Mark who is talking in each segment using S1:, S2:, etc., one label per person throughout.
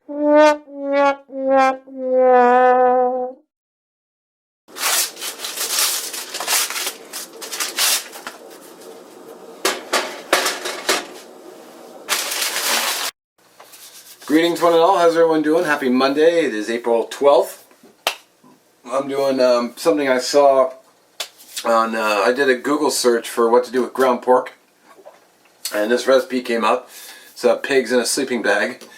S1: Greetings one and all, how's everyone doing? Happy Monday, it is April 12th. I'm doing something I saw on, I did a Google search for what to do with ground pork. And this recipe came up. It's pigs in a sleeping bag.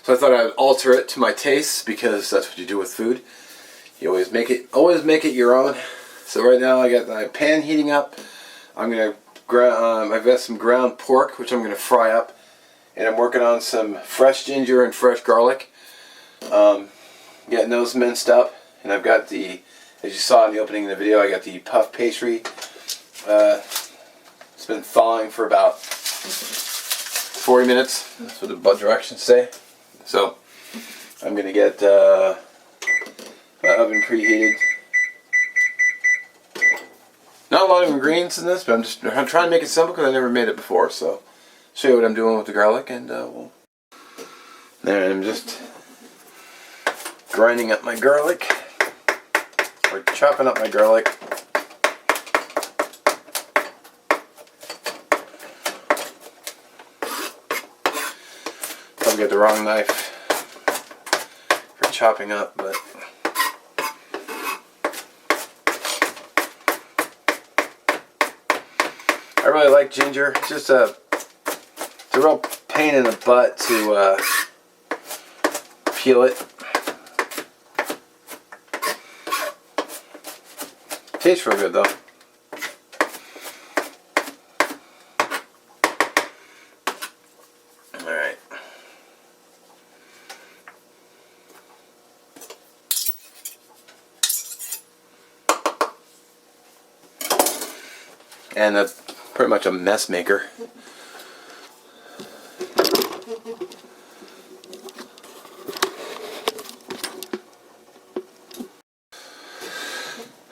S1: So I thought I'd alter it to my tastes because that's what you do with food. You always make it your own. So right now I got my pan heating up. I'm gonna I've got some ground pork which I'm gonna fry up. And I'm working on some fresh ginger and fresh garlic. Getting those minced up. And I've got the, as you saw in the opening of the video, I got the puff pastry. It's been thawing for about 40 minutes. That's what the directions say. So I'm going to get my oven preheated. Not a lot of ingredients in this, but I'm trying to make it simple because I never made it before. So show you what I'm doing with the garlic, and there I'm just grinding up my garlic, or chopping up my garlic. Probably got the wrong knife for chopping up, but I really like ginger. It's just it's a real pain in the butt to peel it. Tastes real good though. Alright. And that's pretty much a mess maker.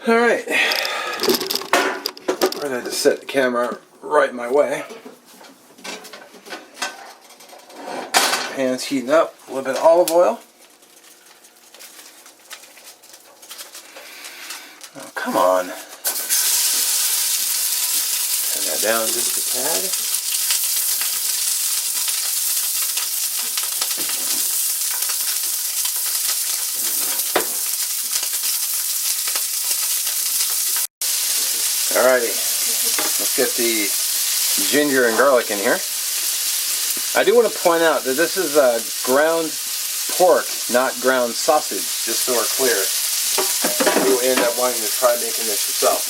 S1: Alright, I'm going to set the camera right my way. Pan's heating up, a little bit of olive oil. Oh, come on. Turn that down just a tad. Alrighty, let's get the ginger and garlic in here. I do want to point out that this is ground pork, not ground sausage, just so we're clear. You end up wanting to try making this yourself,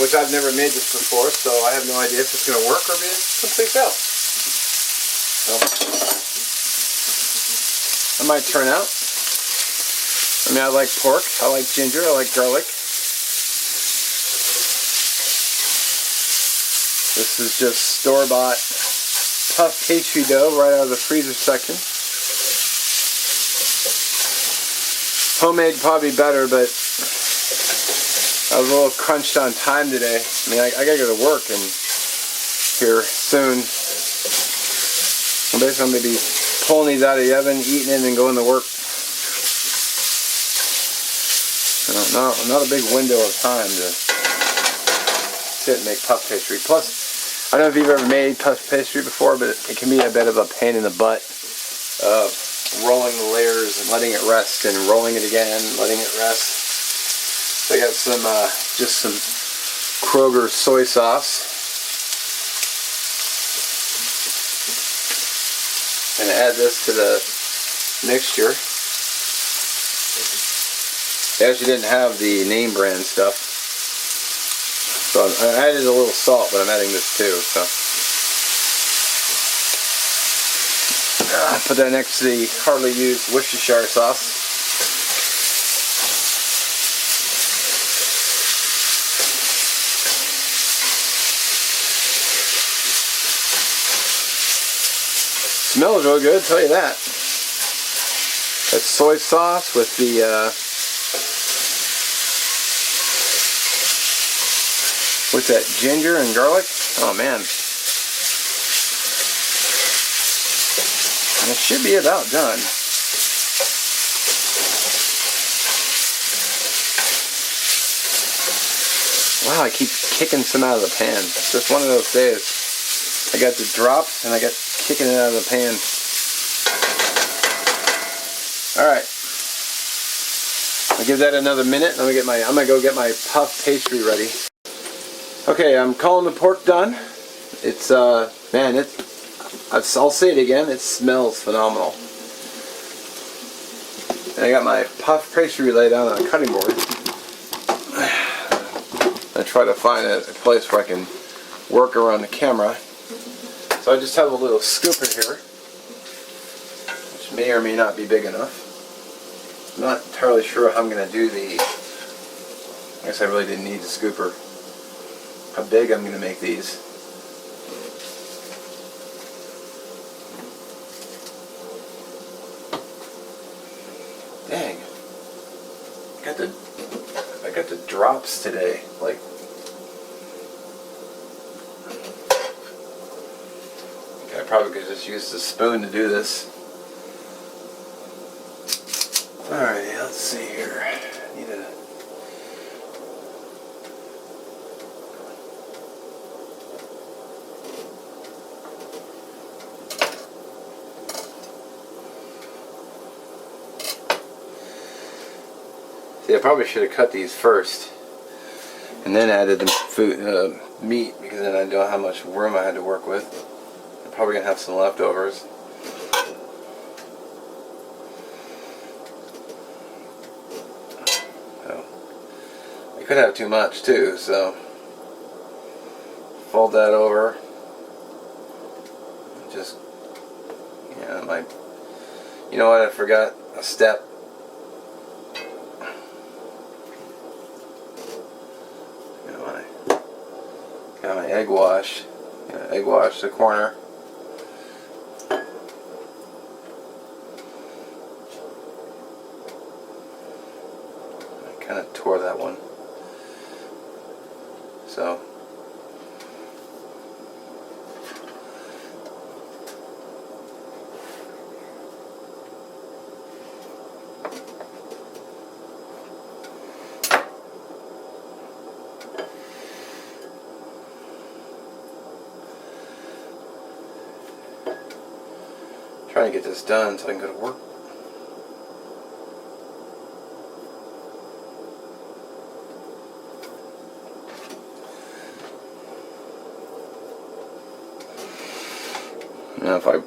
S1: which I've never made this before, so I have no idea if it's going to work or be a complete fail. So, it might turn out. I mean, I like pork, I like ginger, I like garlic. This is just store-bought puff pastry dough right out of the freezer section. Homemade probably better, but I was a little crunched on time today. I mean, I gotta go to work and here soon. I'm basically gonna be pulling these out of the oven, eating it, and going to work. Not a big window of time to sit and make puff pastry. Plus, I don't know if you've ever made puff pastry before, but it can be a bit of a pain in the butt of rolling the layers and letting it rest and rolling it again, letting it rest. So I got some, just some Kroger soy sauce. And add this to the mixture. They actually didn't have the name brand stuff. So I added a little salt, but I'm adding this too. So put that next to the hardly used Worcestershire sauce. Smells real good, I'll tell you that. That soy sauce with the with that ginger and garlic. Oh man. And it should be about done. Wow, I keep kicking some out of the pan. It's just one of those days. I got the drops and I got kicking it out of the pan. Alright. I'll give that another minute. I'm gonna go get my puff pastry ready. Okay, I'm calling the pork done. It's man, I'll say it again, it smells phenomenal. And I got my puff pastry laid down on a cutting board. I try to find a place where I can work around the camera. So I just have a little scooper here, which may or may not be big enough. I'm not entirely sure how I'm going to do the, I guess I really didn't need the scooper, how big I'm going to make these. Dang, I got the drops today, like, okay, I probably could just use the spoon to do this. Alright, let's see here. Need a See, I probably should have cut these first and then added the meat, because then I know how much room I had to work with. I'm probably gonna have some leftovers. You could have too much too, so fold that over. Just, yeah, you know what, I forgot a step. Got my egg wash. Egg wash the corner. I kind of tore that one. So trying to get this done so I can go to work. Now if I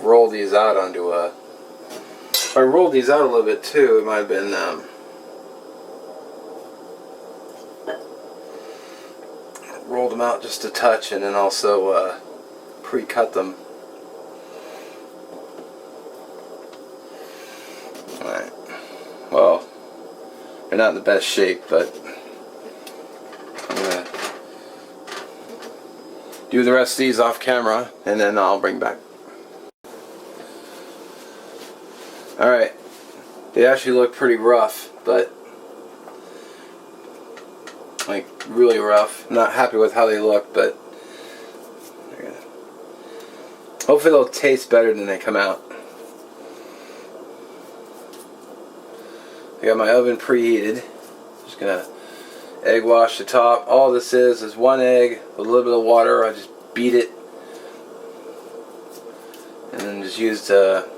S1: roll these out onto if I rolled these out a little bit too, it might have been rolled them out just a touch, and then also pre-cut them. Alright, well, they're not in the best shape, but I'm gonna do the rest of these off camera, and then I'll bring back. Alright, they actually look pretty rough, but like really rough. I'm not happy with how they look, but hopefully they'll taste better than they come out. I got my oven preheated. Just gonna egg wash the top. All this is one egg, a little bit of water. I just beat it, and then just used a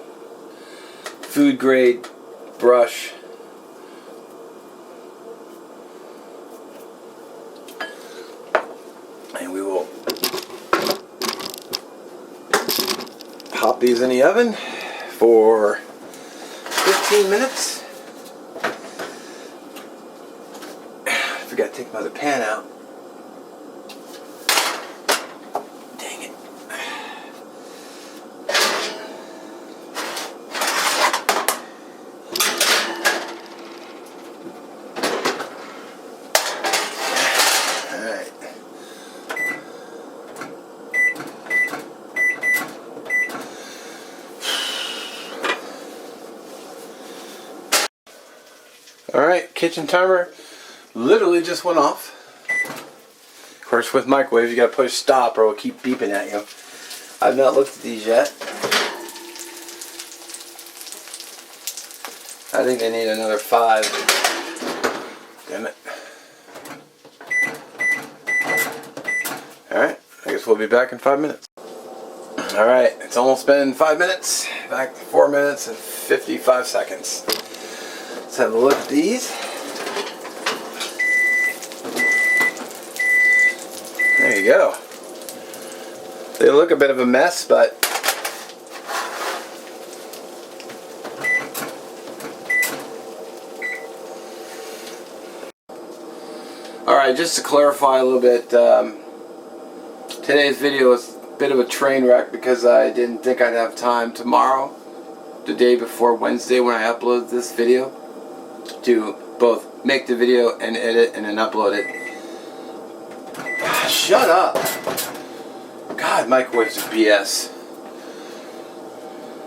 S1: food grade brush. And we will pop these in the oven for 15 minutes. Forgot to take my other pan out. Dang it. Alright. Alright, kitchen timer literally just went off. Of course, with microwaves, you gotta push stop or it'll keep beeping at you. I've not looked at these yet. I think they need another 5. Damn it. Alright, I guess we'll be back in 5 minutes. Alright, it's almost been 5 minutes. Back to 4 minutes and 55 seconds. Let's have a look at these. There you go. They look a bit of a mess, but alright, just to clarify a little bit, today's video is a bit of a train wreck because I didn't think I'd have time tomorrow, the day before Wednesday when I upload this video, to both make the video and edit and then upload it. Shut up! God, microwaves are BS.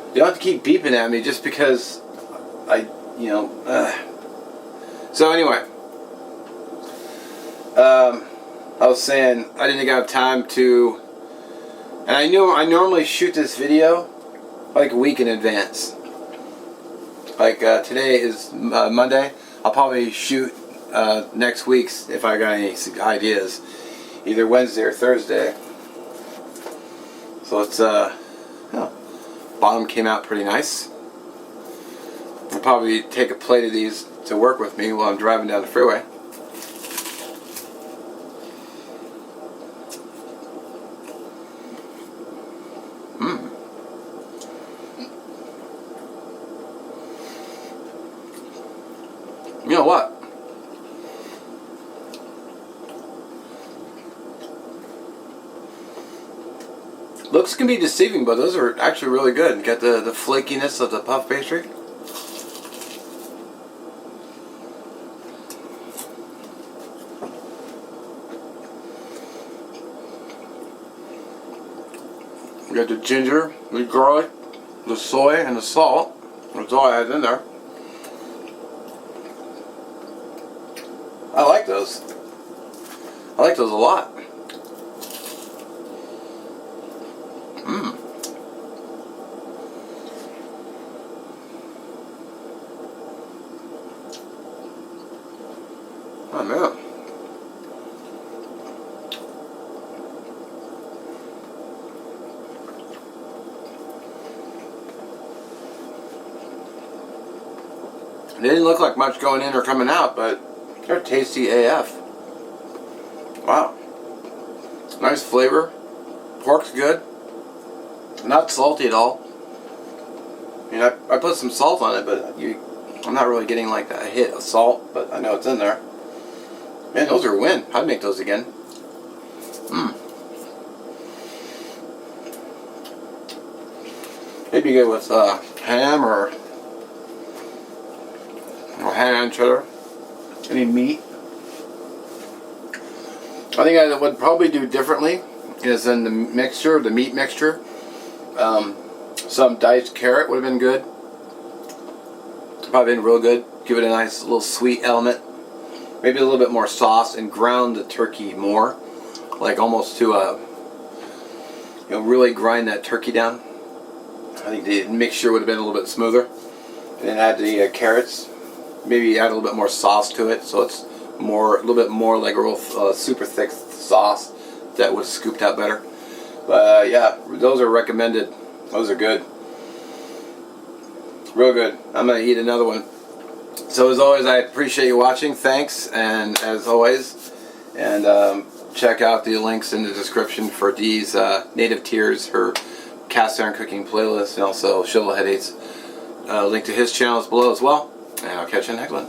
S1: You don't have to keep beeping at me just because So anyway, I was saying I didn't think I have time to, and I normally shoot this video like a week in advance. Like today is Monday. I'll probably shoot next week's if I got any ideas, either Wednesday or Thursday. So it's bottom came out pretty nice. I'll probably take a plate of these to work with me while I'm driving down the freeway. You know what? Looks can be deceiving, but those are actually really good. Get the flakiness of the puff pastry. We got the ginger, the garlic, the soy, and the salt. That's all I had in there. I like those. I like those a lot. Oh man. They didn't look like much going in or coming out, but they're tasty AF. Wow. Nice flavor. Pork's good. Not salty at all. I mean, I put some salt on it, but I'm not really getting like a hit of salt, but I know it's in there. Man, those are a win. I'd make those again. Maybe good with ham or ham and cheddar. Any meat. I think I would probably do differently is in the mixture, the meat mixture. Some diced carrot would have been good. Probably been real good. Give it a nice little sweet element. Maybe a little bit more sauce and ground the turkey more, like almost to really grind that turkey down. I think the mixture would have been a little bit smoother. And then add the carrots. Maybe add a little bit more sauce to it, so it's a little bit more like a real super thick sauce that would have scooped out better. But yeah, those are recommended. Those are good. Real good. I'm going to eat another one. So as always, I appreciate you watching. Thanks, and as always, and check out the links in the description for Dee's Native Tears, her cast iron cooking playlist, and also Shovelhead Eats. Link to his channel is below as well. And I'll catch you in the next one.